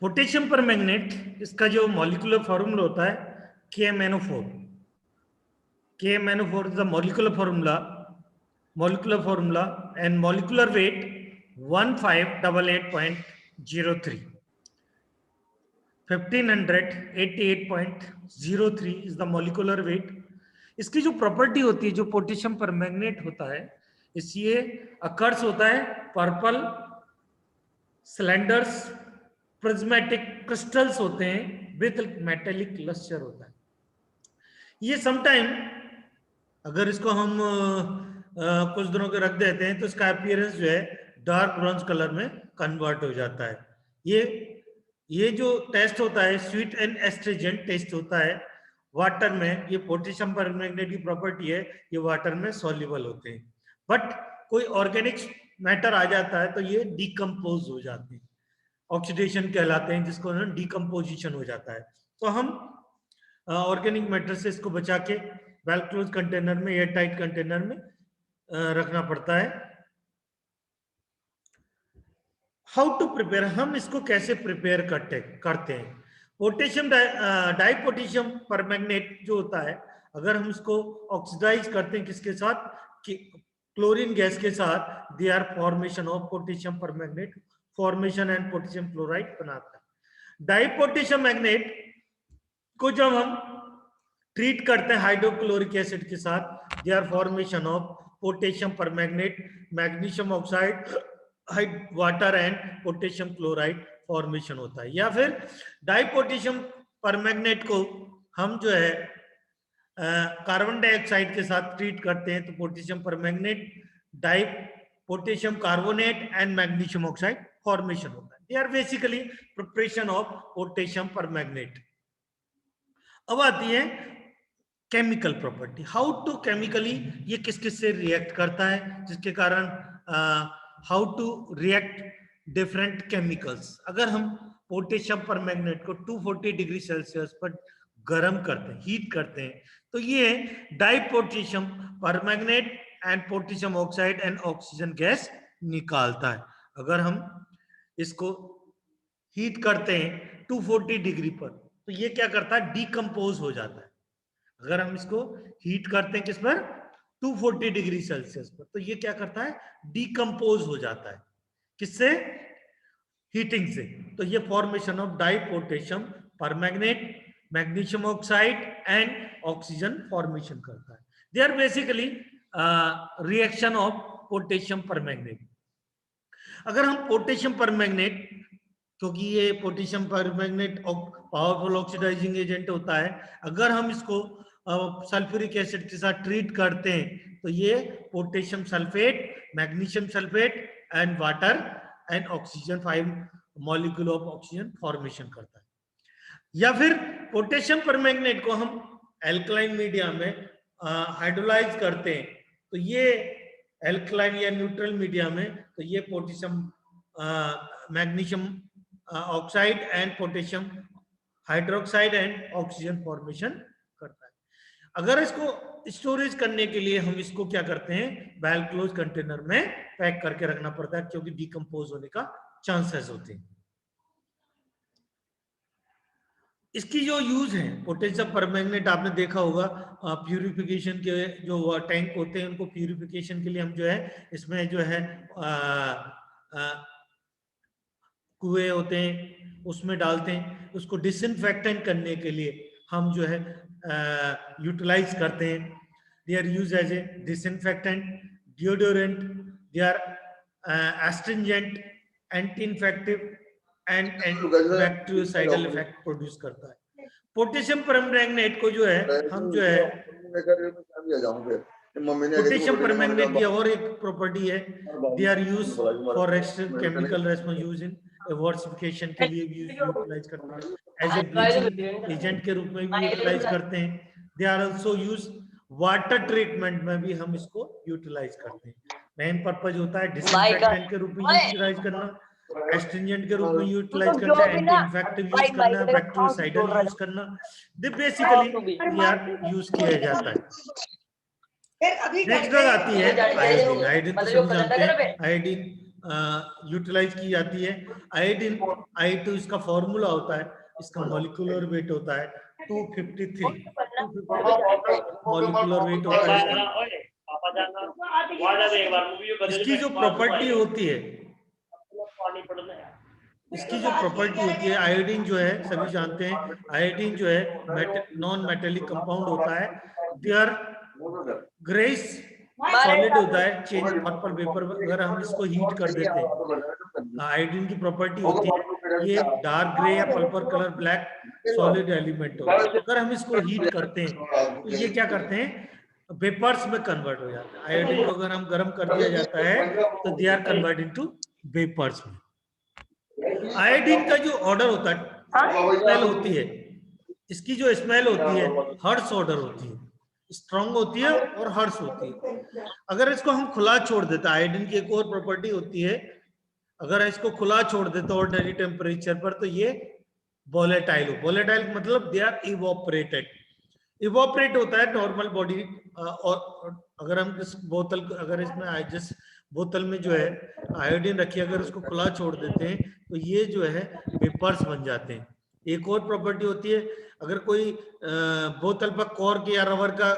Potassium permanganate, इसका जो molecular formula होता है KMnO4. KMnO4 is the molecular formula, and molecular weight 1588.03. 1588.03 is the molecular weight. इसकी जो प्रॉपर्टी होती है, जो पोटेशियम परमैंगनेट होता है, इसलिए अकर्स होता है पर्पल सिलेंडर्स प्रिज्मेटिक क्रिस्टल्स होते हैं विद मेटेलिक लस्टर होता है. ये समटाइम अगर इसको हम कुछ दिनों के रख देते हैं तो इसका अपीयरेंस जो है डार्क ब्रॉन्ज कलर में कन्वर्ट हो जाता है. ये जो टेस्ट होता है स्वीट एंड एस्ट्रिजेंट टेस्ट होता है वाटर में. ये पोटेशियम परमैंगनेट की प्रॉपर्टी है, ये वाटर में सॉल्युबल होते हैं. बट कोई ऑर्गेनिक मैटर आ जाता है तो ये डिकम्पोज हो जाते हैं, ऑक्सीडेशन कहलाते हैं, जिसको डिकम्पोजिशन हो जाता है. तो हम ऑर्गेनिक मैटर से इसको बचा के वेल क्लोज कंटेनर में, एयर टाइट कंटेनर में रखना पड़ता है. हाउ टू प्रिपेयर, हम इसको कैसे प्रिपेयर करते हैं. पोटेशियम डाइपोटेशियम परमैंगनेट जो होता है, अगर हम इसको ऑक्सीडाइज करते हैं किसके साथ, क्लोरीन गैस के साथ, they are formation of potassium permanganate formation and potassium chloride बनाता है. डाइपोटेशियम मैग्नेट को जब हम ट्रीट करते हैं हाइड्रोक्लोरिक एसिड के साथ, they are formation of potassium permanganate, magnesium oxide, water and potassium chloride formation होता है. या फिर डाइपोटेशियम परमैंगनेट को हम जो है कार्बन डाइऑक्साइड के साथ ट्रीट करते हैं तो potassium permanganate, potassium carbonate and magnesium oxide formation होता है. They are basically preparation of potassium permanganate. अब आती है chemical property. How to chemically ये किस किस से रिएक्ट करता है, जिसके कारण how to react different chemicals. अगर हम पोटेशियम परमैंगनेट को 240 डिग्री सेल्सियस पर गर्म करते हैं, हीट करते हैं, तो ये dipotassium permanganate and potassium oxide and oxygen gas निकालता है. अगर हम इसको हीट करते हैं 240 डिग्री पर तो ये क्या करता है, डिकम्पोज हो जाता है. अगर हम इसको हीट करते हैं किस पर, 240 डिग्री सेल्सियस पर, तो ये क्या करता है, डिकम्पोज हो जाता है. किससे, हीटिंग से. तो ये formation of dipotassium permanganate, magnesium oxide and oxygen formation करता है. They are basically reaction of potassium permanganate. अगर हम पोटेशियम परमैंगनेट, क्योंकि ये potassium permanganate powerful oxidising agent होता है, अगर हम इसको सल्फ्यूरिक एसिड के साथ ट्रीट करते हैं तो ये potassium sulphate, magnesium sulphate and water and oxygen, 5 molecule of oxygen formation करता है. या फिर पोटेशियम परमैंगनेट को हम एल्कलाइन मीडिया में हाइड्रोलाइज करते हैं तो ये एल्कलाइन या न्यूट्रल मीडिया में, तो ये potassium magnesium oxide and potassium hydroxide and oxygen formation करता है. अगर इसको स्टोरेज करने के लिए हम इसको क्या करते हैं, वेल क्लोज कंटेनर में पैक करके रखना पड़ता है, क्योंकि डिकम्पोज होने का चांसेस होते हैं. इसकी जो यूज है, पोटेशियम परमैंगनेट आपने देखा होगा प्यूरिफिकेशन के जो टैंक होते हैं उनको प्यूरिफिकेशन के लिए हम जो है इसमें जो है कुएं होते हैं उसमें डालते हैं. उसको डिसइंफेक्टेंट करने के लिए हम जो है यूटिलाइज करते हैं. They are use as a disinfectant, deodorant, they are astringent, anti infective and bacteriocidal effect produce करता है. पोटेशियम परमैंगनेट को जो है हम जो है पोटेशियम परमैंगनेट की और एक प्रॉपर्टी है, they are use for chemical response use in एवोर्सिफिकेशन के लिए भी यूटिलाइज करते हैं, एज ए ब्लीचिंग एजेंट के रूप में भी यूटिलाइज करते हैं. They are also use water treatment में भी हम इसको यूटिलाइज करते हैं. मेन पर्पज होता है डिसइंफेक्टेंट के रूप में यूटिलाइज करना, एस्ट्रिंजेंट के रूप में यूटिलाइज करना, एंटी इन्फेक्टिव यूज करना, बैक्टीरियोसाइडल यूज करना. दे बेसिकली यार यूज किया जाता है. नेक्स्ट ड्रग आती है आयोडीन. आयोडीन तो सभी जानते हैं, आयोडीन यूटिलाइज की जाती है। आयोडीन I2 इसका फॉर्मूला होता है, इसका मॉलिक्यूलर वेट होता है 253 मॉलिक्यूलर वेट होता है इसका। इसकी जो प्रॉपर्टी होती है, इसकी जो प्रॉपर्टी होती है, आयोडीन जो है सभी जानते हैं, आयोडीन जो है नॉन मेटेलिक कंपाउंड होता है, दे आर ग्रेस सॉलिड होता है, चेंज पर्पल वेपर। अगर हम इसको हीट कर देते हैं, आयोडीन की प्रॉपर्टी होती है ये डार्क ग्रे या purple colour black solid element होता है। अगर हम इसको हीट करते हैं तो ये क्या करते हैं, वेपर्स में कन्वर्ट हो जाता है। आयोडीन को अगर हम गर्म कर दिया जाता है तो they are convert into vapours में। आयोडीन का जो ऑर्डर होता है, स्मेल होती है, इसकी जो स्मेल होती है हर्ष ऑर्डर होती है, स्ट्रॉन्ग होती है और हर्ष होती है। अगर इसको हम खुला छोड़ देते, आयोडीन की एक और प्रॉपर्टी होती है, अगर इसको खुला छोड़ देते ऑर्डिनरी टेम्परेचर पर तो ये वोलेटाइल हो। वोलेटाइल मतलब दे आर इवोपरेटेड। इवोपरेट होता है नॉर्मल बॉडी। और अगर हम इस बोतल, अगर इसमें जिस बोतल में जो है आयोडीन रखी, अगर उसको खुला छोड़ देते हैं तो ये जो है वेपर्स बन जाते हैं। एक और प्रॉपर्टी होती है, अगर कोई बोतल पर कॉर्क या रबर का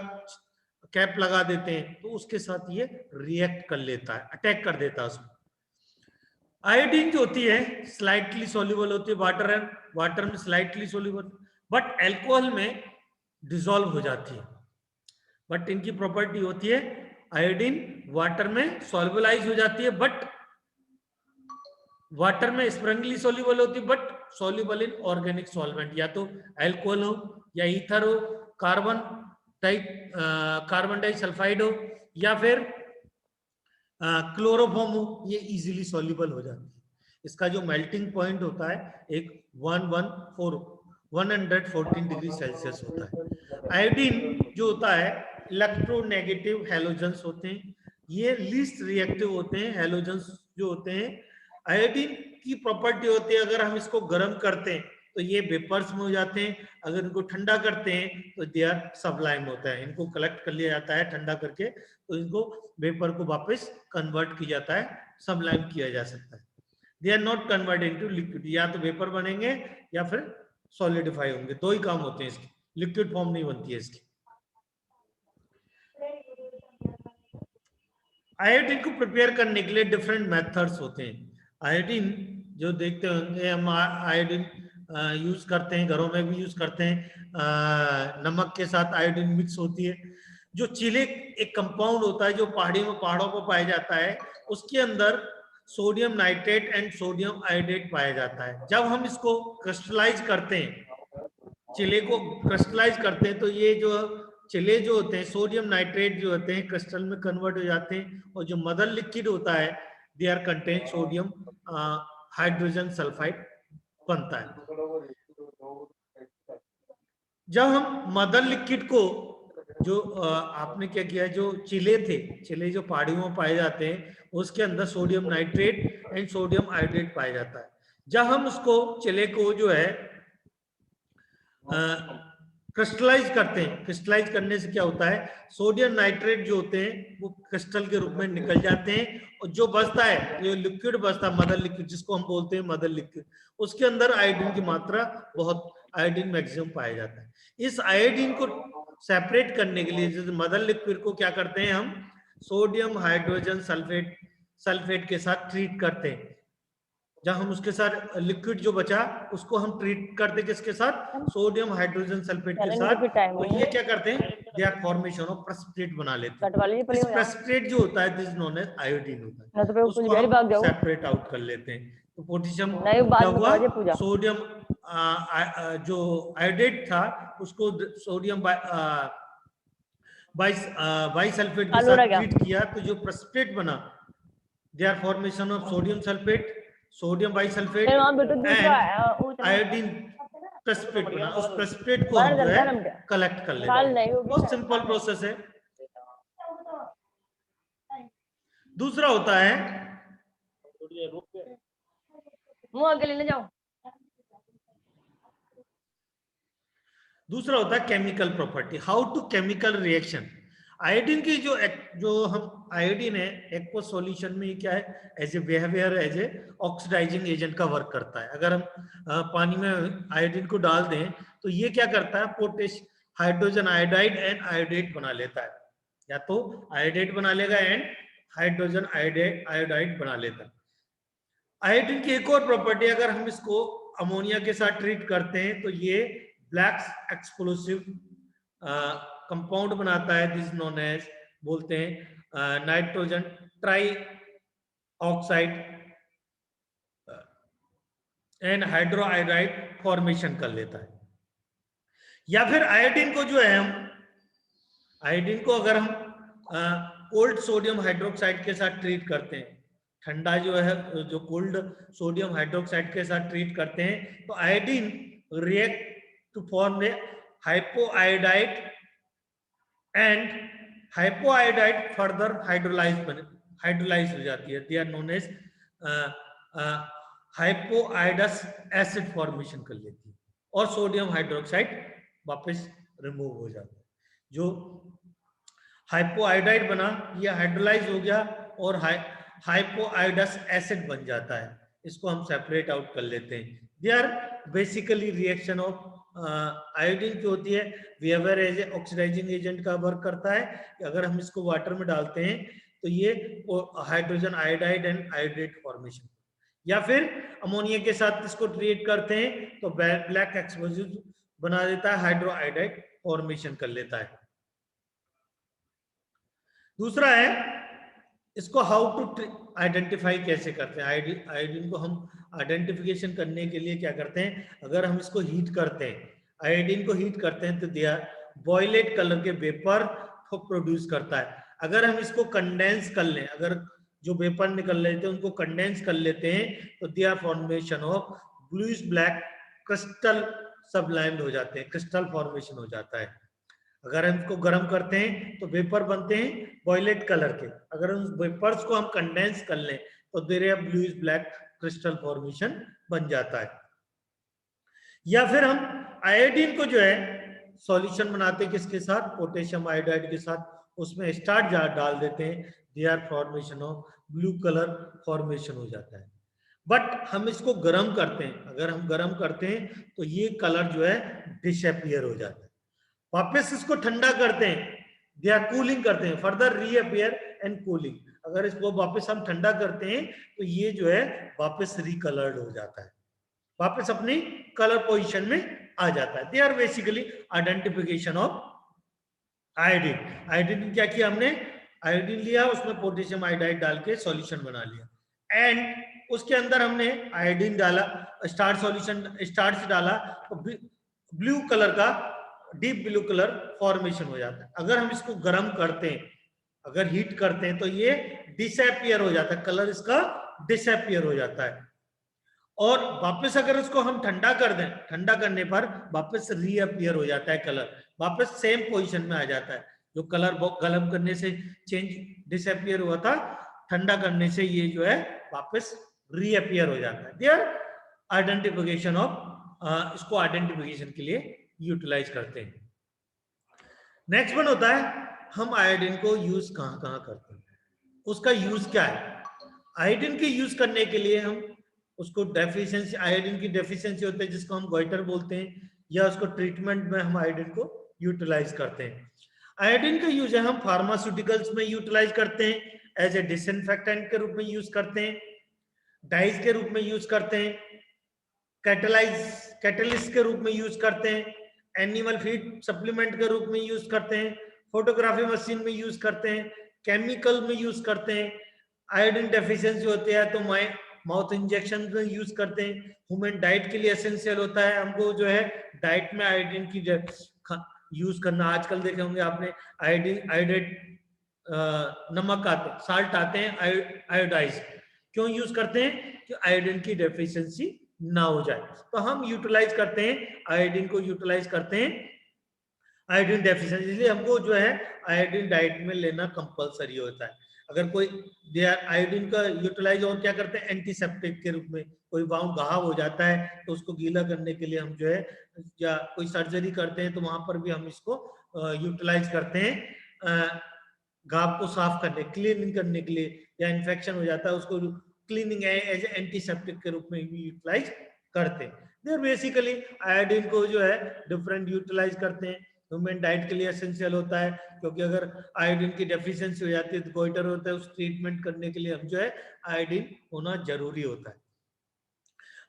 कैप लगा देते हैं तो उसके साथ ये रिएक्ट कर लेता है, अटैक कर देता है उसमें। आयोडीन जो होती है स्लाइटली सॉल्युबल होती है वाटर एंड वाटर में स्लाइटली सॉल्युबल, बट अल्कोहल में डिसॉल्व हो जाती है। बट इनकी प्रॉपर्टी होती है आयोडीन वाटर में सॉल्युबलाइज हो जाती है, बट वाटर में स्प्रंगली सॉल्युबल होती है, but soluble in organic solvent, या तो अल्कोहल हो या ईथर हो, कार्बन डाइसल्फाइड हो या फिर क्लोरोफॉर्म हो, ये इजीली सॉल्युबल हो जाती है। इसका जो मेल्टिंग पॉइंट होता है एक 114 डिग्री सेल्सियस होता है। आयोडीन जो होता है इलेक्ट्रोनेगेटिव हैलोजेंस होते हैं, ये लीस्ट रिएक्टिव होते हैं हैलोजेंस जो होते हैं। आयोडीन की प्रॉपर्टी होती है अगर हम इसको गर्म करते हैं तो ये वेपर्स में हो जाते हैं, अगर इनको ठंडा करते हैं तो दे आर सबलाइम होता है। इनको कलेक्ट कर लिया जाता है ठंडा करके, तो इनको वेपर को वापस कन्वर्ट किया जाता है, सबलाइम किया जा सकता है। They are not convert into liquid, या तो वेपर बनेंगे या फिर सॉलिडिफाई होंगे, दो ही काम होते हैं इसके, लिक्विड फॉर्म नहीं बनती है इसकी। आयोडीन को प्रिपेयर करने के लिए डिफरेंट मेथड्स होते हैं। आयोडीन जो देखते होंगे हम, आयोडीन यूज करते हैं, घरों में भी यूज करते हैं, नमक के साथ आयोडीन मिक्स होती है। जो चिले एक कंपाउंड होता है जो पहाड़ों पर पाया जाता है, उसके अंदर sodium nitrate and sodium iodate पाया जाता है। जब हम इसको क्रिस्टलाइज करते हैं, चिले को क्रिस्टलाइज करते हैं, तो ये जो चिले जो होते हैं सोडियम नाइट्रेट जो होते हैं क्रिस्टल में कन्वर्ट हो जाते हैं, और जो मदर लिक्विड होता है they are contain sodium hydrogen sulphide बनता है। जब हम मदर लिक्विड को, जो आपने क्या किया, जो चिले थे, चिले जो पहाड़ियों में पाए जाते हैं, उसके अंदर sodium nitrate and sodium iodate पाया जाता है। जब हम उसको चिले को जो है क्रिस्टलाइज करते हैं, क्रिस्टलाइज करने से क्या होता है, सोडियम नाइट्रेट जो होते हैं वो क्रिस्टल के रूप में निकल जाते हैं, और जो बचता है, जो लिक्विड बचता है मदर लिक्विड, जिसको हम बोलते हैं मदर लिक्विड, उसके अंदर आयोडीन की मात्रा बहुत, आयोडीन मैक्सिमम पाया जाता है। इस आयोडीन को सेपरेट करने के लिए जैसे मदर लिक्विड को क्या करते हैं हम, सोडियम हाइड्रोजन सल्फेट के साथ ट्रीट करते हैं। जब हम उसके साथ लिक्विड जो बचा उसको हम ट्रीट करते किसके साथ, सोडियम हाइड्रोजन सल्फेट के साथ, तो ये क्या करते हैं, they are formation of precipitate बना लेते हैं। इस प्रेसिपिटेट जो होता है दिस नोन एज आयोडीन होता है, उसको हम सेपरेट आउट कर लेते हैं। तो पोटेशियम क्या हुआ, सोडियम जो आयोडेट था उसको सोडियम बाई सल्फेट के साथ ट्रीट किया, तो जो प्रेसिपिटेट बना, they are formation of sodium sulphate, sodium bisulphate and iodine precipitate बना। उस प्रेसिपिटेट को हम जो है कलेक्ट कर लेते हैं। बहुत सिंपल प्रोसेस है। दूसरा होता है, chemical property. How to chemical reaction. Iodine की जो हम आयोडीन है एक्वस सॉल्यूशन में, क्या है, as a behaviour, as a oxidising agent का वर्क करता है। अगर हम पानी में आयोडीन को डाल दें तो ये क्या करता है, potash hydrogen iodide and iodate बना लेता है, या तो आयोडेट बना लेगा एंड हाइड्रोजन आयोडाइड बना लेता है। आयोडीन की एक और प्रॉपर्टी, अगर हम इसको अमोनिया के साथ ट्रीट करते हैं तो ये ब्लैक एक्सप्लोसिव कंपाउंड बनाता है, दिस नोन एज, बोलते हैं nitrogen trioxide and hydroiodide formation कर लेता है। या फिर आयोडीन को जो है हम, आयोडीन को अगर हम कोल्ड सोडियम हाइड्रोक्साइड के साथ ट्रीट करते हैं, ठंडा जो है, जो कोल्ड सोडियम हाइड्रोक्साइड के साइड ट्रीट करते हैं, तो iodine react to form a hypoiodide and hypoiodide further hydrolyse हो जाती है, they are known as hypoiodous acid formation कर लेती है और सोडियम हाइड्रोक्साइड वापस रिमूव हो जाता है। जो हाइपोआयोडाइड बना ये हाइड्रोलाइज हो गया और हाइपोआयोडस एसिड बन जाता है, इसको हम सेपरेट आउट कर लेते हैं। They are basically reaction of iodine जो होती है behaviour as a oxidising agent का वर्क करता है। अगर हम इसको वाटर में डालते हैं तो ये hydrogen iodide and iodate formation, या फिर अमोनिया के साथ इसको ट्रीट करते हैं तो ब्लैक एक्सप्लोसिव बना देता है, हाइड्रो आयोडाइड फॉर्मेशन कर लेता है। दूसरा है इसको हाउ टू आइडेंटिफाई कैसे करते हैं। आयोडीन को हम आइडेंटिफिकेशन करने के लिए क्या करते हैं, अगर हम इसको हीट करते हैं, आयोडीन को हीट करते हैं तो दिया वॉयलेट कलर के वेपर को प्रोड्यूस करता है। अगर हम इसको कंडेंस कर लें, अगर जो वेपर निकल रहे थे उनको कंडेंस कर लेते हैं तो दिया formation of bluish black crystal sublimed हो जाते हैं, क्रिस्टल फॉर्मेशन हो जाता है। अगर हम इसको गर्म करते हैं तो वेपर बनते हैं वॉयलेट कलर के, अगर उन वेपर्स को हम कंडेंस कर लें तो there bluish black crystal formation बन जाता है। या फिर हम आयोडीन को जो है सॉल्यूशन बनाते हैं किसके साथ, पोटेशियम आयोडाइड के साथ, उसमें स्टार्च डाल देते हैं, there formation of blue colour formation हो जाता है। बट हम इसको गर्म करते हैं, अगर हम गर्म करते हैं तो ये कलर जो है डिसअपियर हो जाता है। वापस इसको ठंडा करते हैं, दे आर कूलिंग करते हैं, फर्दर रीअपियर एंड कूलिंग, अगर इसको वापस हम ठंडा करते हैं तो ये जो है वापस रिकलर्ड हो जाता है, वापस अपनी कलर पोजीशन में आ जाता है। They are basically identification of iodine. Iodine क्या किया हमने, आयोडीन लिया, उसमें पोटेशियम आयोडाइड डाल के सॉल्यूशन बना लिया एंड उसके अंदर हमने आयोडीन डाला, स्टार्च सॉल्यूशन, स्टार्च डाला तो ब्लू कलर का, डीप ब्लू कलर फॉर्मेशन हो जाता है। अगर हम इसको गर्म करते हैं, अगर हीट करते हैं तो ये डिसअपियर हो जाता है, कलर इसका डिसअपियर हो जाता है। और वापस अगर इसको हम ठंडा कर दें, ठंडा करने पर वापस रीअपियर हो जाता है कलर, वापस सेम पोजीशन में आ जाता है। जो कलर गर्म करने से चेंज डिसअपियर हुआ था, ठंडा करने से ये जो है वापस रीअपियर हो जाता है। देयर आइडेंटिफिकेशन ऑफ, इसको आइडेंटिफिकेशन के लिए यूटिलाइज करते हैं। नेक्स्ट वन होता है हम आयोडीन को यूज कहां कहां करते हैं, उसका यूज क्या है। आयोडीन के यूज करने के लिए हम उसको डेफिशिएंसी, आयोडीन की डेफिशिएंसी होती है जिसको हम गोइटर बोलते हैं, या उसको ट्रीटमेंट में हम आयोडीन को यूटिलाइज करते हैं। आयोडीन का यूज है हम फार्मास्यूटिकल्स में यूटिलाइज करते हैं, एज ए डिसइंफेक्टेंट के रूप में यूज करते हैं, डाइज के रूप में यूज करते हैं, कैटलिस्ट के रूप में यूज करते हैं, एनिमल फीड सप्लीमेंट के रूप में यूज करते हैं, फोटोग्राफी मशीन में यूज करते हैं, केमिकल में यूज करते हैं। आयोडीन डेफिशिएंसी होती है तो माउथ इंजेक्शन में यूज करते हैं। ह्यूमन डाइट के लिए एसेंशियल होता है हमको जो है डाइट में आयोडीन की यूज करना। आजकल देखे होंगे आपने आयोडेट नमक आते, साल्ट आते हैं आयोडाइज, क्यों यूज करते हैं कि आयोडीन की डेफिशिएंसी ना हो जाए। तो हम यूटिलाइज करते हैं आयोडीन को, यूटिलाइज करते हैं आयोडीन डेफिशिएंसी, इसलिए हमको जो है आयोडीन डाइट में लेना कंपलसरी होता है। अगर कोई आयोडीन का यूटिलाइज और क्या करते हैं, एंटीसेप्टिक के रूप में, कोई घाव हो जाता है तो उसको गीला करने के लिए हम जो है, या कोई सर्जरी करते हैं तो वहां पर भी हम इसको यूटिलाइज करते हैं घाव को साफ करने, क्लीनिंग करने के लिए, या इन्फेक्शन हो जाता है उसको क्लीनिंग एज एंटीसेप्टिक के रूप में भी यूटिलाइज करते हैं। देयर बेसिकली आयोडीन को जो है डिफरेंट यूटिलाइज करते हैं। ह्यूमन डाइट के लिए एसेंशियल होता है, क्योंकि अगर आयोडीन की डेफिशिएंसी हो जाती है तो गोइटर होता है, उस ट्रीटमेंट करने के लिए हम जो है आयोडीन होना जरूरी होता है।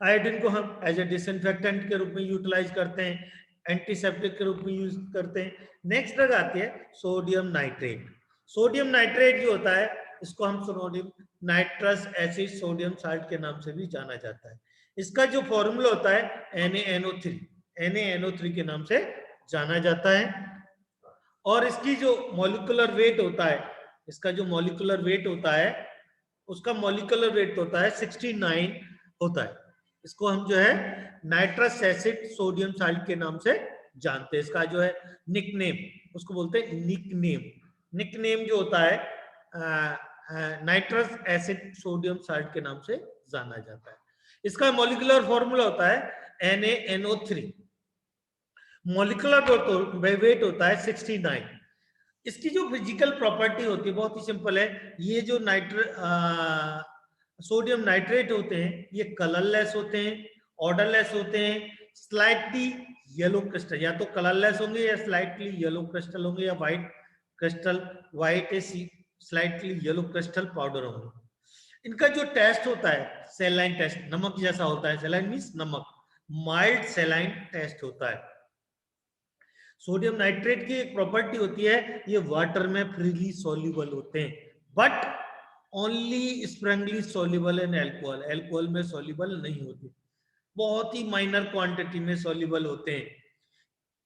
आयोडीन को हम एज ए डिसइंफेक्टेंट के रूप में यूटिलाइज करते हैं, एंटीसेप्टिक के रूप में यूज करते हैं। नेक्स्ट ड्रग आती है सोडियम नाइट्रेट। सोडियम नाइट्रेट जो होता है इसको हम sodium nitrous acid sodium salt के नाम से भी जाना जाता है। इसका जो फॉर्मूला होता है NaNO3, NaNO3 के नाम से जाना जाता है। और इसकी जो मॉलिक्यूलर वेट होता है, इसका जो मॉलिक्यूलर वेट होता है, उसका मॉलिक्यूलर वेट होता है 69 होता है। इसको हम जो है नाइट्रस एसिड सोडियम साल्ट के नाम से जानते हैं। इसका जो है निकनेम, उसको बोलते हैं निकनेम। निकनेम जो होता है नाइट्रस एसिड सोडियम साल्ट के नाम से जाना जाता है। इसका मॉलिक्यूलर फॉर्मूला होता है NaNO3। मॉलिक्यूलर वेट होता है 69। इसकी जो फिजिकल प्रॉपर्टी होती है बहुत ही सिंपल है। ये जो सोडियम नाइट्रेट होते हैं ये कलरलेस होते हैं, ऑर्डरलेस होते हैं, स्लाइटली येलो क्रिस्टल, या तो कलरलेस होंगे या स्लाइटली येलो क्रिस्टल होंगे, या white crystal, white slightly yellow crystal powder होंगे। इनका जो टेस्ट होता है सेलाइन टेस्ट, नमक जैसा होता है। सेलाइन मींस नमक, माइल्ड सेलाइन टेस्ट होता है। सोडियम नाइट्रेट की एक प्रॉपर्टी होती है ये वाटर में फ्रीली सॉल्युबल होते हैं, but only sparingly soluble in alcohol. Alcohol में सॉल्युबल नहीं होते, बहुत ही माइनर क्वांटिटी में सॉल्युबल होते हैं।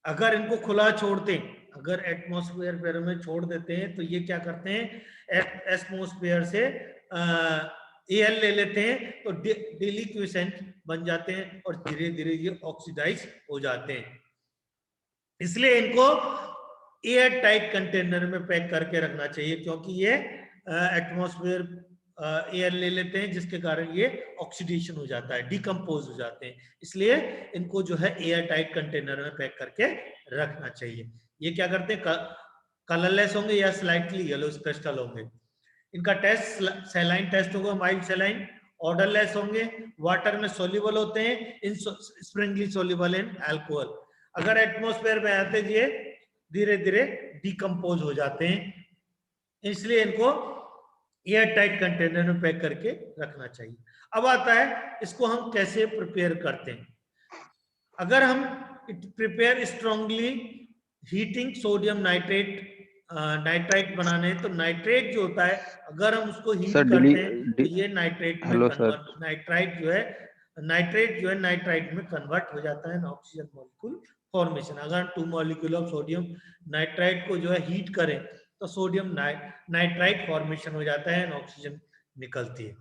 अगर इनको खुला छोड़ते हैं, अगर एटमॉस्फेयर में छोड़ देते हैं तो ये क्या करते हैं, एटमॉस्फेयर से एयर ले लेते हैं तो डिलिक्विसेंट बन जाते हैं और धीरे धीरे ये ऑक्सीडाइज हो जाते हैं। इसलिए इनको एयर टाइट कंटेनर में पैक करके रखना चाहिए, क्योंकि ये एटमॉस्फेयर एयर ले लेते हैं जिसके कारण ये ऑक्सीडेशन हो जाता है, डिकम्पोज हो जाते हैं। इसलिए इनको जो है एयर टाइट कंटेनर में पैक करके रखना चाहिए। ये क्या करते हैं, कलरलेस होंगे या स्लाइटली येलो क्रिस्टल होंगे। इनका टेस्ट सेलाइन टेस्ट होगा, माइल्ड सेलाइन, ऑर्डरलेस होंगे, वाटर में सोल्यूबल होते हैं, इन स्प्रिंगली सोल्यूबल इन अल्कोहल। अगर एटमॉस्फेयर में आते ये धीरे धीरे डिकम्पोज हो जाते हैं, इसलिए इनको एयर टाइट कंटेनर में पैक करके रखना चाहिए। अब आता है इसको हम कैसे प्रिपेयर करते हैं। अगर हम prepare strongly heating sodium nitrite बनाने, तो नाइट्रेट जो होता है अगर हम उसको हीट करते हैं तो ये नाइट्रेट में कन्वर्ट, नाइट्राइट जो है नाइट्राइट में कन्वर्ट हो जाता है, ऑक्सीजन मॉलिक्यूल फॉर्मेशन। अगर 2 मॉलिक्यूल ऑफ सोडियम नाइट्राइट को जो है हीट करें तो सोडियम नाइट्राइट फॉर्मेशन हो जाता है, ऑक्सीजन निकलती है।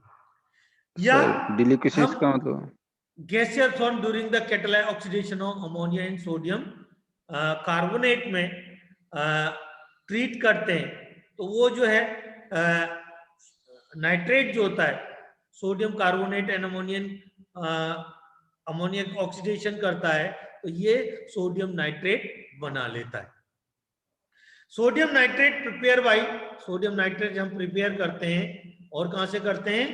या डिलिक्विसेंस का मतलब gaseous form during the catalytic oxidation of ammonia in sodium carbonate में ट्रीट करते हैं तो वो जो है नाइट्रेट जो होता है, sodium carbonate and ammonia oxidation करता है तो ये सोडियम नाइट्रेट बना लेता है। Sodium nitrate prepare by, sodium nitrate हम प्रिपेयर करते हैं और कहां से करते हैं,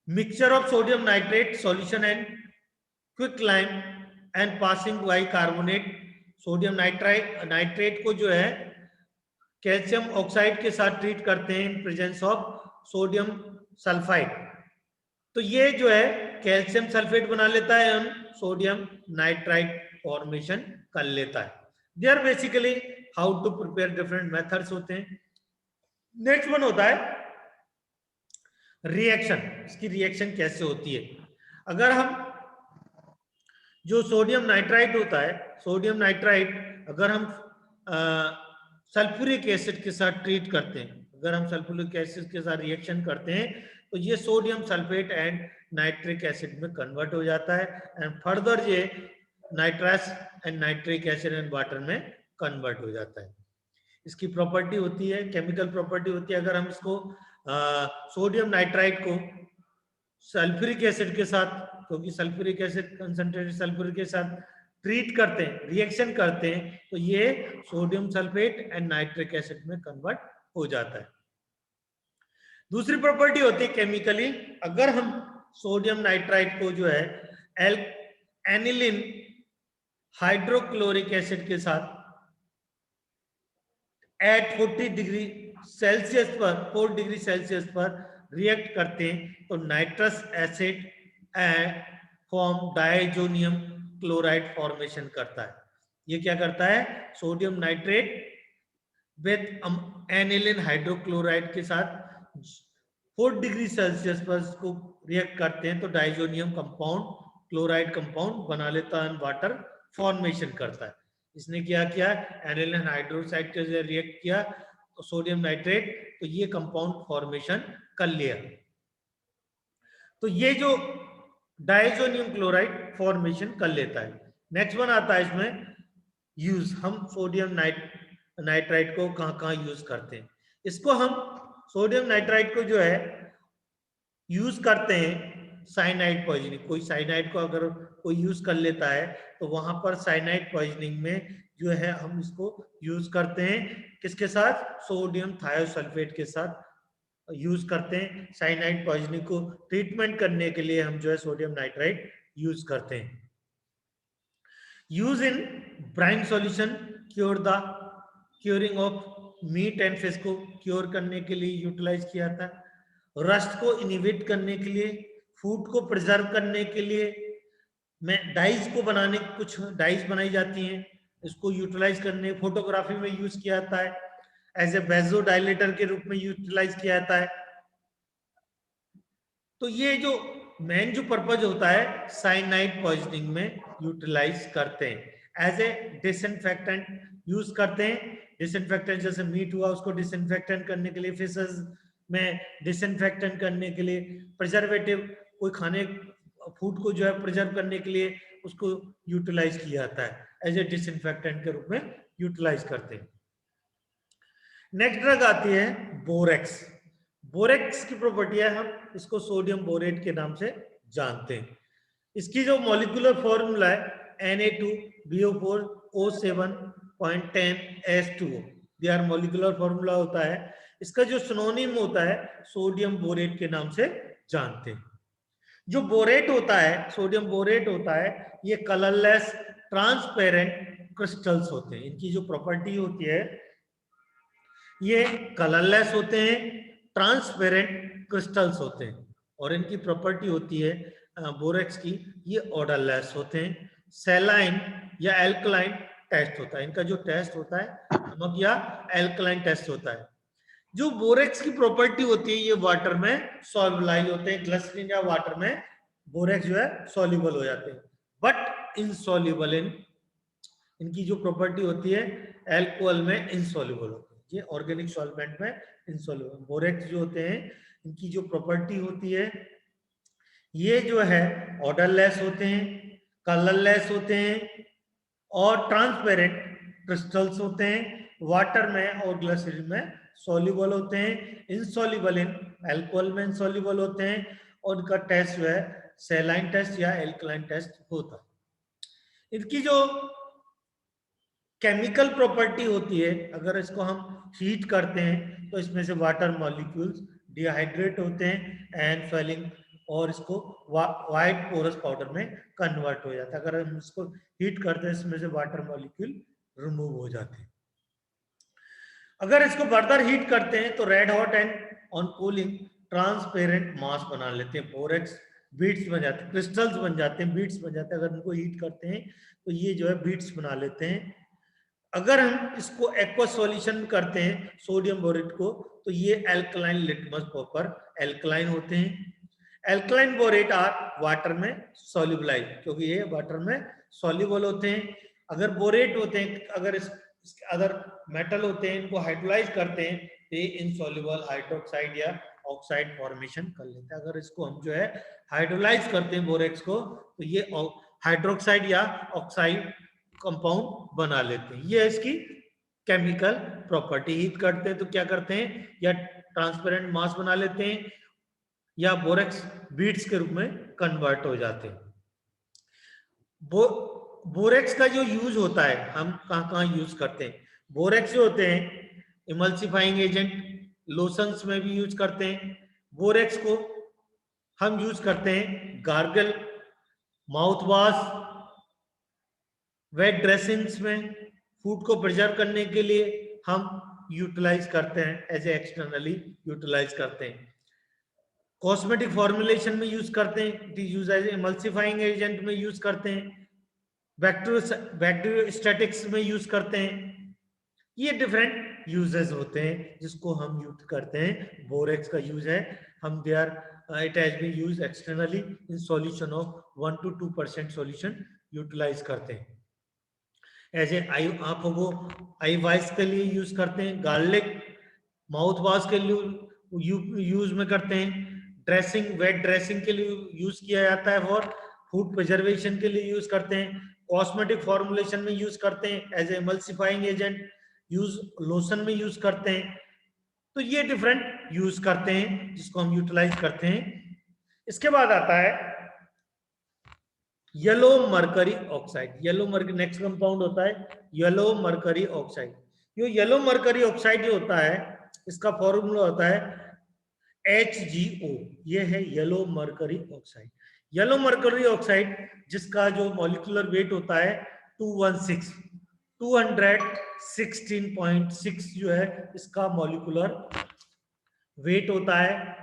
mixture of sodium nitrate solution and quick lime and passing by carbonate. Sodium nitrate को जो है कैल्शियम ऑक्साइड के साथ ट्रीट करते हैं in presence of sodium sulphide, तो ये जो है कैल्शियम सल्फेट बना लेता है और सोडियम नाइट्राइट फॉर्मेशन कर लेता है। They are basically how to prepare, different methods होते हैं। नेक्स्ट वन होता है रिएक्शन। इसकी रिएक्शन कैसे होती है, अगर हम जो सोडियम नाइट्राइट होता है, सोडियम नाइट्राइट अगर हम सल्फ्यूरिक एसिड के साथ ट्रीट करते हैं, अगर हम सल्फ्यूरिक एसिड के साथ रिएक्शन करते हैं तो ये sodium sulphate and nitric acid में कन्वर्ट हो जाता है एंड फर्दर ये nitrous and nitric acid and water में कन्वर्ट हो जाता है। इसकी प्रॉपर्टी होती है, केमिकल प्रॉपर्टी होती है, अगर हम इसको सोडियम नाइट्राइट को सल्फ्यूरिक एसिड के साथ, क्योंकि सल्फ्यूरिक एसिड कंसंट्रेटेड सल्फ्यूरिक के साथ ट्रीट करते हैं, रिएक्शन करते हैं, तो ये sodium sulphate and nitric acid में कन्वर्ट हो जाता है। दूसरी प्रॉपर्टी होती है केमिकली, अगर हम सोडियम नाइट्राइट को जो है एनिलिन हाइड्रोक्लोरिक एसिड के साथ एट 40 डिग्री सेल्सियस पर 4 डिग्री सेल्सियस पर रिएक्ट करते हैं तो nitrous acid form diazonium chloride formation करता है। ये क्या करता है, sodium nitrate with aniline hydrochloride के साथ 4 डिग्री सेल्सियस पर इसको रिएक्ट करते हैं तो डाइजोनियम कंपाउंड क्लोराइड कंपाउंड बना लेता है, वाटर फॉर्मेशन करता है। इसने क्या किया, एनिलिन हाइड्रोक्साइड के साथ रिएक्ट किया तो सोडियम नाइट्रेट, तो ये कंपाउंड फॉर्मेशन कर लिया। तो ये जो डाइजोनियम क्लोराइड फॉर्मेशन कर लेता है। नेक्स्ट वन आता है इसमें यूज, हम सोडियम नाइट्राइट को कहाँ यूज करते हैं। इसको हम सोडियम नाइट्राइट को जो है यूज करते हैं साइनाइड पॉइजनिंग। कोई साइनाइड को अगर कोई यूज कर लेता है तो वहां पर साइनाइड पॉइजनिंग में जो है हम इसको यूज करते हैं, किसके साथ, सोडियम थायोसल्फेट के साथ यूज करते हैं। साइनाइड पॉइजनिंग को ट्रीटमेंट करने के लिए हम जो है सोडियम नाइट्राइट यूज करते हैं। Use in brine solution, curing of meat and fish को क्योर करने के लिए यूटिलाइज किया था। रस्ट को इनिबिट करने के लिए, फूड को प्रिजर्व करने के लिए, में डाइज को बनाने, कुछ डाइज बनाई जाती हैं, इसको यूटिलाइज करने, फोटोग्राफी में यूज किया जाता है, एज ए वेजोडाइलेटर के रूप में यूटिलाइज किया जाता है। तो ये जो मेन जो पर्पज होता है साइनाइड पॉइजनिंग में यूटिलाइज करते हैं। एज ए डिसइंफेक्टेंट यूज करते हैं, डिसइंफेक्टेंट जैसे मीट हुआ उसको डिसइंफेक्टेंट करने के लिए, फिशेस में डिसइंफेक्टेंट करने के लिए, प्रिजर्वेटिव कोई खाने फूड को जो है प्रिजर्व करने के लिए उसको यूटिलाइज किया जाता है, एज ए डिसइंफेक्टेंट के रूप में यूटिलाइज करते हैं। नेक्स्ट ड्रग आती है बोरेक्स। बोरेक्स की प्रॉपर्टी है, हम इसको सोडियम बोरेट के नाम से जानते हैं। इसकी जो मॉलिक्यूलर फॉर्मूला है Na2BO4O7.10S2O, दियर मॉलिक्यूलर फॉर्मूला होता है। इसका जो सिनोनिम होता है सोडियम बोरेट के नाम से जानते हैं। जो बोरेट होता है, सोडियम बोरेट होता है, ये कलरलेस ट्रांसपेरेंट क्रिस्टल्स होते हैं। इनकी जो प्रॉपर्टी होती है ये कलरलेस होते हैं, ट्रांसपेरेंट क्रिस्टल्स होते हैं, और इनकी प्रॉपर्टी होती है बोरेक्स की, ये ऑर्डरलेस होते हैं। सैलाइन या एल्कलाइन टेस्ट होता है, इनका जो टेस्ट होता है नमक या एल्कलाइन टेस्ट होता है। जो बोरेक्स की प्रॉपर्टी होती है ये वाटर में सॉल्युबलाइज होते हैं, ग्लिसरीन या वाटर में बोरेक्स जो है सॉल्युबल हो जाते हैं, बट इनसॉल्युबल इन, इनकी जो प्रॉपर्टी होती है एल्कोहल में इनसॉल्युबल होते हैं, ये ऑर्गेनिक सॉल्वेंट में इनसॉल्युबल। बोरेक्स जो होते हैं इनकी जो प्रॉपर्टी होती है ये जो है ऑर्डरलेस होते हैं, कलरलेस होते हैं और ट्रांसपेरेंट क्रिस्टल्स होते हैं, वाटर में और ग्लिसरीन में सॉल्युबल होते हैं, इनसॉल्युबल इन, अल्कोहल में इनसॉल्युबल होते हैं, और इनका टेस्ट जो है सैलाइन टेस्ट या एल्कलाइन टेस्ट होता है। इनकी जो केमिकल प्रॉपर्टी होती है, अगर इसको हम हीट करते हैं तो इसमें से वाटर मॉलिक्यूल्स डिहाइड्रेट होते हैं एंड स्वेलिंग, और इसको वाइट पोरस पाउडर में कन्वर्ट हो जाता है। अगर हम इसको हीट करते हैं इसमें से वाटर मॉलिक्यूल रिमूव हो जाते हैं। अगर इसको फर्दर हीट करते हैं तो red hot and on cooling transparent mass बना लेते हैं, बोरेक्स बीट्स बन जाते हैं, क्रिस्टल्स बन जाते हैं, बीट्स बन जाते हैं। अगर इनको हीट करते हैं तो ये जो है बीट्स बना लेते हैं। अगर हम इसको एक्वा सॉल्यूशन करते हैं सोडियम बोरेट को तो ये एल्कलाइन लिटमस पेपर एल्कलाइन होते हैं। एल्कलाइन बोरेट आर वाटर में सॉल्युबलाइज, क्योंकि ये वाटर में सॉल्युबल होते हैं। अगर बोरेट होते हैं, अगर अदर मेटल होते हैं, इनको हाइड्रोलाइज करते हैं तो ये इनसॉल्युबल हाइड्रोक्साइड या ऑक्साइड फॉर्मेशन कर लेते हैं। अगर इसको हम जो है हाइड्रोलाइज करते हैं बोरेक्स को तो ये हाइड्रोक्साइड या ऑक्साइड कंपाउंड बना लेते हैं। ये इसकी केमिकल प्रॉपर्टी। हीट करते हैं तो क्या करते हैं, या ट्रांसपेरेंट मास बना लेते हैं या बोरेक्स बीट्स के रूप में कन्वर्ट हो जाते हैं। बोरेक्स का जो यूज होता है, हम कहाँ कहाँ यूज करते हैं? बोरेक्स जो होते हैं इमल्सिफाइंग एजेंट, लोशंस में भी यूज करते हैं। बोरेक्स को हम यूज करते हैं gargle, mouth wash, wet dressings में, फूड को प्रिजर्व करने के लिए हम यूटिलाइज करते हैं, एज ए एक्सटर्नली यूटिलाइज करते हैं। कॉस्मेटिक फॉर्मुलेशन में यूज करते हैं, it is use as emulsifying agent में यूज करते हैं, बैक्टीरियोस्टैटिक्स में यूज करते हैं। ये डिफरेंट यूजेस होते हैं जिसको हम यूज करते हैं। बोरेक्स का यूज है, हम they are it has been use externally in solution of 1 to 2% solution utilize करते हैं। ऐसे आई आंखों को आई वाइस के लिए यूज करते हैं, गार्लिक माउथ वॉश के लिए यूज में करते हैं, ड्रेसिंग वेट ड्रेसिंग के लिए यूज किया जाता है, और फूड प्रिजर्वेशन के लिए यूज करते हैं, कॉस्मेटिक फॉर्मुलेशन में यूज करते हैं, as emulsifying agent use, lotion में यूज करते हैं। तो ये डिफरेंट यूज करते हैं जिसको हम यूटिलाइज करते हैं। इसके बाद आता है yellow mercury oxide. Yellow mercury next compound होता है येलो मरकरी ऑक्साइड। ये येलो मरकरी ऑक्साइड जो होता है इसका फॉर्मूला होता है HgO। ये है yellow mercury oxide. Yellow mercury oxide जिसका जो मॉलिक्यूलर वेट होता है 216.6 जो है इसका मॉलिक्यूलर वेट होता है।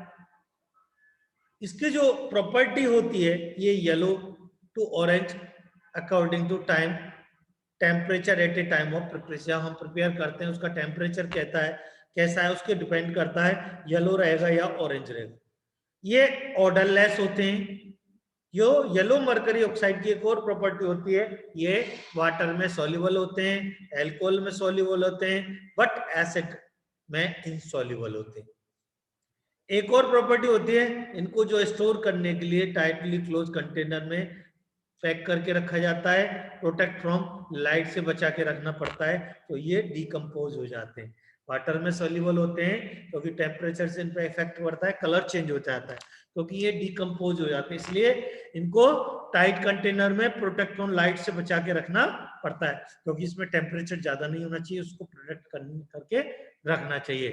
इसकी जो प्रॉपर्टी होती है ये yellow to orange according to time, temperature at a time of preparation. हम प्रिपेयर करते हैं उसका टेम्परेचर कहता है कैसा है, उसके डिपेंड करता है येलो रहेगा या ऑरेंज रहेगा। ये ऑर्डरलेस होते हैं। यो येलो मरकरी ऑक्साइड की एक और प्रॉपर्टी होती है, ये वाटर में सॉल्युबल होते हैं, एल्कोहल में सॉल्युबल होते हैं, बट एसिड में इनसॉल्युबल होते हैं। एक और प्रॉपर्टी होती है, इनको जो स्टोर करने के लिए टाइटली क्लोज कंटेनर में पैक करके रखा जाता है, प्रोटेक्ट फ्रॉम लाइट से बचा के रखना पड़ता है, तो ये डिकम्पोज हो जाते हैं। वाटर में सॉल्युबल होते हैं क्योंकि टेम्परेचर से इन पर इफेक्ट पड़ता है, कलर चेंज हो जाता है, क्योंकि ये डिकम्पोज हो जाते हैं, इसलिए इनको टाइट कंटेनर में प्रोटेक्ट फ्रॉम लाइट से बचा के रखना पड़ता है, क्योंकि इसमें टेम्परेचर ज्यादा नहीं होना चाहिए, उसको प्रोटेक्ट करके रखना चाहिए।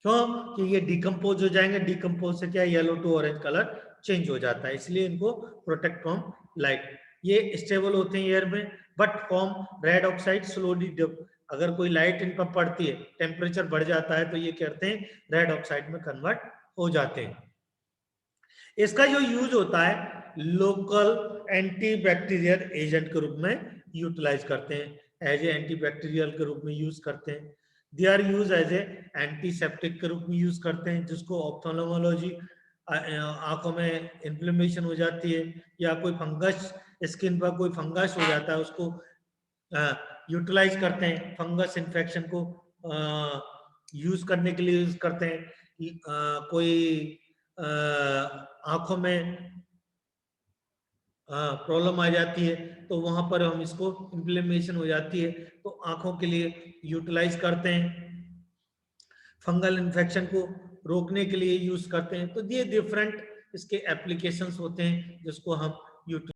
क्यों कि ये डिकम्पोज हो जाएंगे, डिकम्पोज से क्या yellow to orange colour change हो जाता है, इसलिए इनको प्रोटेक्ट फ्रॉम लाइट। ये स्टेबल होते हैं एयर में, but form red oxide slowly. अगर कोई लाइट इन पर पड़ती है, टेम्परेचर बढ़ जाता है, तो ये कहते हैं रेड ऑक्साइड में कन्वर्ट हो जाते हैं। इसका जो यूज होता है लोकल एंटीबैक्टीरियल एजेंट के रूप में यूटिलाइज करते हैं, एज ए एंटीबैक्टीरियल के रूप में यूज करते हैं। They are use as a antiseptic के रूप में यूज करते हैं, जिसको ऑप्थेल्मोलॉजी आंखों में इन्फ्लेमेशन हो जाती है या कोई फंगस, स्किन पर कोई फंगस हो जाता है, उसको यूटिलाइज करते हैं, फंगस इन्फेक्शन को यूज करने के लिए यूज करते हैं। कोई आंखों में प्रॉब्लम आ जाती है तो वहां पर हम इसको इन्फ्लेमेशन हो जाती है तो आंखों के लिए यूटिलाइज करते हैं, फंगल इन्फेक्शन को रोकने के लिए यूज करते हैं। तो ये डिफरेंट इसके एप्लीकेशंस होते हैं जिसको हम यूटिलाइज